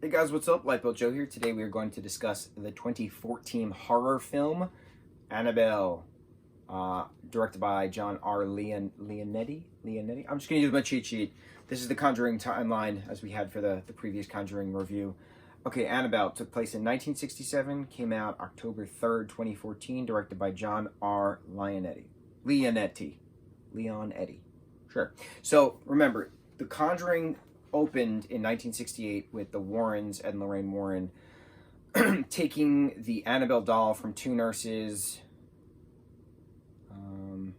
Hey guys, what's up? Lightboltjoe here. Today we are going to discuss the 2014 horror film, Annabelle, directed by John R. Leonetti. I'm just going to use my cheat sheet. This is the Conjuring timeline as we had for the previous Conjuring review. Okay, Annabelle took place in 1967, came out October 3rd, 2014, directed by John R. Leonetti. Sure. So, remember, The Conjuring opened in 1968 with the Warrens, Ed and Lorraine Warren, taking the Annabelle doll from two nurses. Do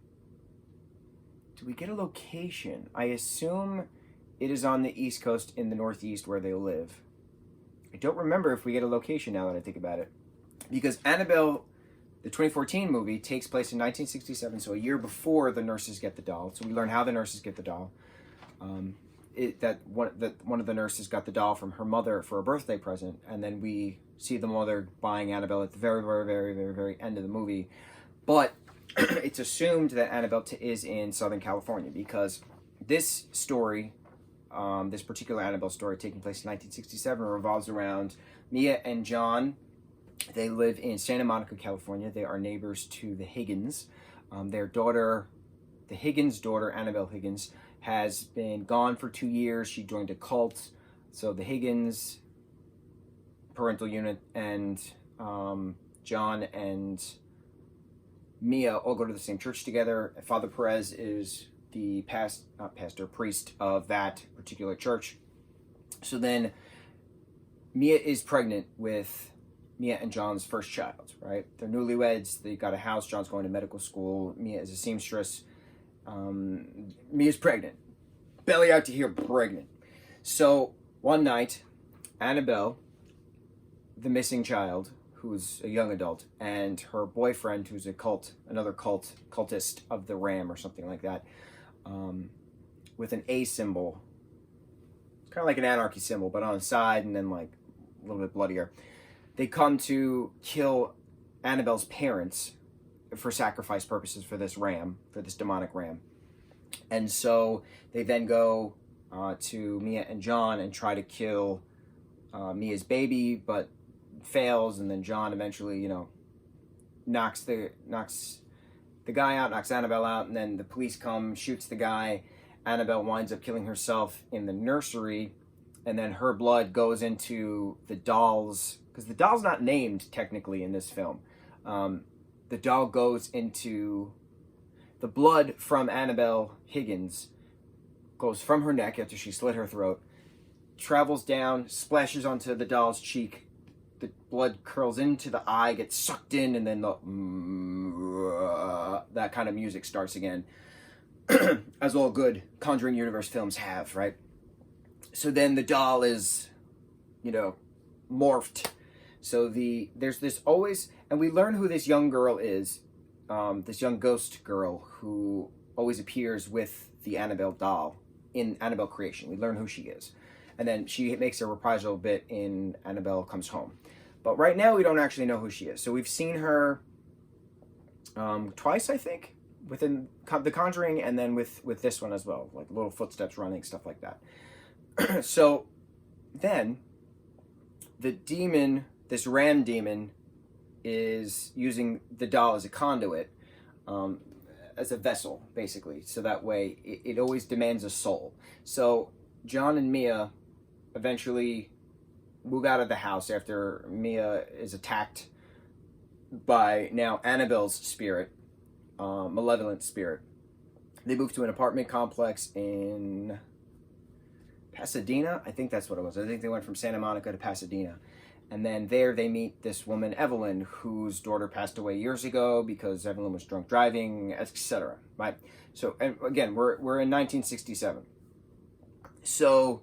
we get a location? I assume it is on the East Coast in the Northeast where they live. I don't remember if we get a location now that I think about it. Because Annabelle, the 2014 movie, takes place in 1967, so a year before the nurses get the doll. So we learn how the nurses get the doll. That one of the nurses got the doll from her mother for a birthday present, and then we see the mother buying Annabelle at the very end of the movie. But it's assumed that Annabelle is in Southern California because this story, this particular Annabelle story taking place in 1967, revolves around Mia and John. They live in Santa Monica, California. They are neighbors to the Higgins. Their daughter, the Higgins' daughter, Annabelle Higgins, has been gone for 2 years. She joined a cult. So the Higgins parental unit and John and Mia all go to the same church together. Father Perez is the priest of that particular church. So then Mia is pregnant with Mia and John's first child, right? They're newlyweds. They got a house. John's going to medical school. Mia is a seamstress. Mia's pregnant. Belly out to here, pregnant. So one night, Annabelle, the missing child, who's a young adult, and her boyfriend, who's another cultist of the Ram or something like that, with an A symbol. It's kind of like an anarchy symbol, but on the side and then like a little bit bloodier. They come to kill Annabelle's parents for sacrifice purposes for this ram, for this demonic ram. And so they then go to Mia and John and try to kill Mia's baby, but fails, and then John eventually, knocks the guy out, knocks Annabelle out, and then the police come, shoots the guy. Annabelle winds up killing herself in the nursery, and then her blood goes into the doll's, because the doll's not named technically in this film. The doll goes into the blood from Annabelle Higgins, goes from her neck after she slit her throat, travels down, splashes onto the doll's cheek. The blood curls into the eye, gets sucked in, and then that kind of music starts again, as all good Conjuring Universe films have, right? So then the doll is, morphed. So there's this always, and we learn who this young girl is, this young ghost girl who always appears with the Annabelle doll in Annabelle Creation. We learn who she is. And then she makes a reprisal bit in Annabelle Comes Home. But right now we don't actually know who she is. So we've seen her twice, I think, within The Conjuring, and then with this one as well, like little footsteps running, stuff like that. So then the demon, this ram demon, is using the doll as a conduit, as a vessel, basically. So that way, it always demands a soul. So John and Mia eventually move out of the house after Mia is attacked by now Annabelle's spirit, malevolent spirit. They move to an apartment complex in Pasadena. I think that's what it was. I think they went from Santa Monica to Pasadena. And then there they meet this woman, Evelyn, whose daughter passed away years ago because Evelyn was drunk driving, etc. Right? So, and again, we're in 1967. So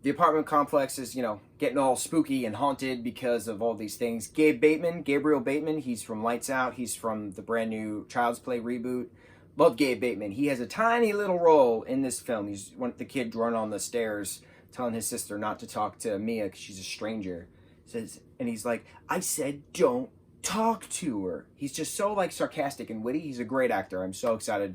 the apartment complex is, getting all spooky and haunted because of all these things. Gabriel Bateman, he's from Lights Out. He's from the brand new Child's Play reboot. Love Gabe Bateman. He has a tiny little role in this film. He's the kid running on the stairs telling his sister not to talk to Mia because she's a stranger. And he's like, I said don't talk to her. He's just so sarcastic and witty. He's a great actor. I'm so excited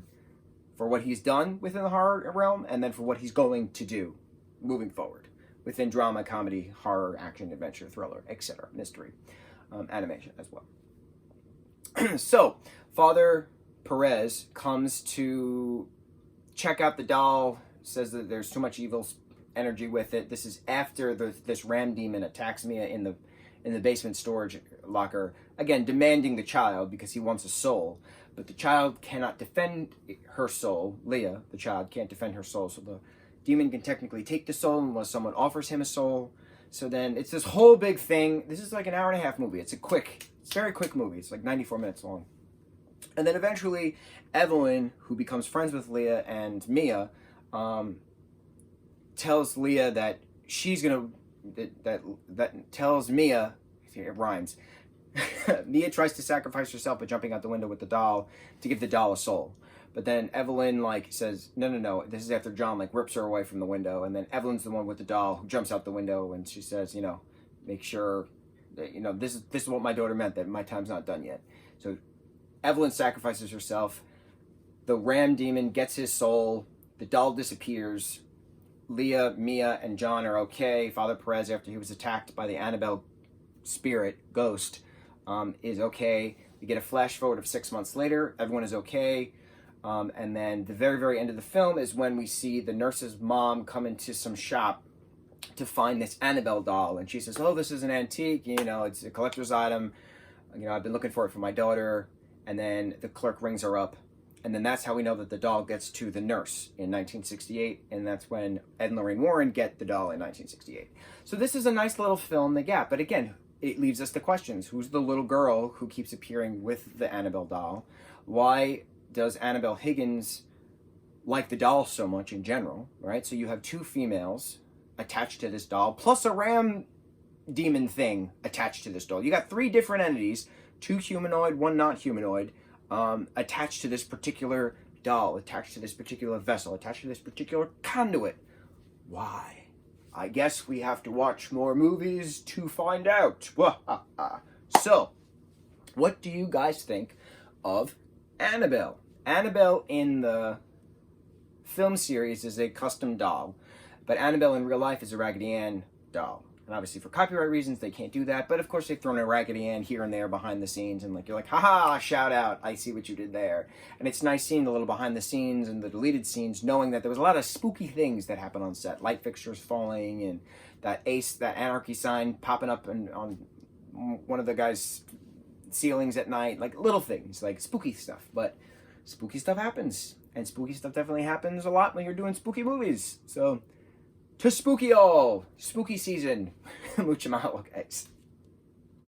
for what he's done within the horror realm and then for what he's going to do moving forward. within drama, comedy, horror, action, adventure, thriller, etc. Mystery, animation as well. So, Father Perez comes to check out the doll, says that there's too much evil energy with it. This is after this ram demon attacks Mia in the basement storage locker, again demanding the child because he wants a soul, but the child cannot defend her soul. Leah, the child, can't defend her soul, so the demon can technically take the soul unless someone offers him a soul. So then it's this whole big thing. This is like an 1.5-hour movie. It's a very quick movie. It's like 94 minutes long. And then eventually Evelyn, who becomes friends with Leah and Mia, tells Leah that she's gonna that tells Mia, it rhymes. Mia tries to sacrifice herself by jumping out the window with the doll to give the doll a soul. But then Evelyn says, no, this is after John rips her away from the window, and then Evelyn's the one with the doll who jumps out the window, and she says, make sure that, this is what my daughter meant, that my time's not done yet. So Evelyn sacrifices herself. The ram demon gets his soul. The doll disappears. Leah, Mia, and John are okay. Father Perez, after he was attacked by the Annabelle ghost, is okay. We get a flash forward of 6 months later. Everyone is okay. And then the very, very end of the film is when we see the nurse's mom come into some shop to find this Annabelle doll. And she says, oh, this is an antique. It's a collector's item. I've been looking for it for my daughter. And then the clerk rings her up. And then that's how we know that the doll gets to the nurse in 1968. And that's when Ed and Lorraine Warren get the doll in 1968. So this is a nice little film they got. But again, it leaves us the questions. Who's the little girl who keeps appearing with the Annabelle doll? Why does Annabelle Higgins like the doll so much in general, right? So you have 2 females attached to this doll, plus a ram demon thing attached to this doll. You got 3 different entities, 2 humanoid, 1 not humanoid, attached to this particular doll, attached to this particular vessel, attached to this particular conduit. Why? I guess we have to watch more movies to find out. So, what do you guys think of Annabelle? Annabelle in the film series is a custom doll, but Annabelle in real life is a Raggedy Ann doll. And obviously for copyright reasons, they can't do that. But of course, they've thrown a Raggedy Ann here and there behind the scenes. And you're like, haha, shout out. I see what you did there. And it's nice seeing the little behind the scenes and the deleted scenes, knowing that there was a lot of spooky things that happened on set. Light fixtures falling and that anarchy sign popping up on one of the guys' ceilings at night. Little things, spooky stuff. But spooky stuff happens. And spooky stuff definitely happens a lot when you're doing spooky movies. So, to spooky all, spooky season. Mucho mahalo, guys.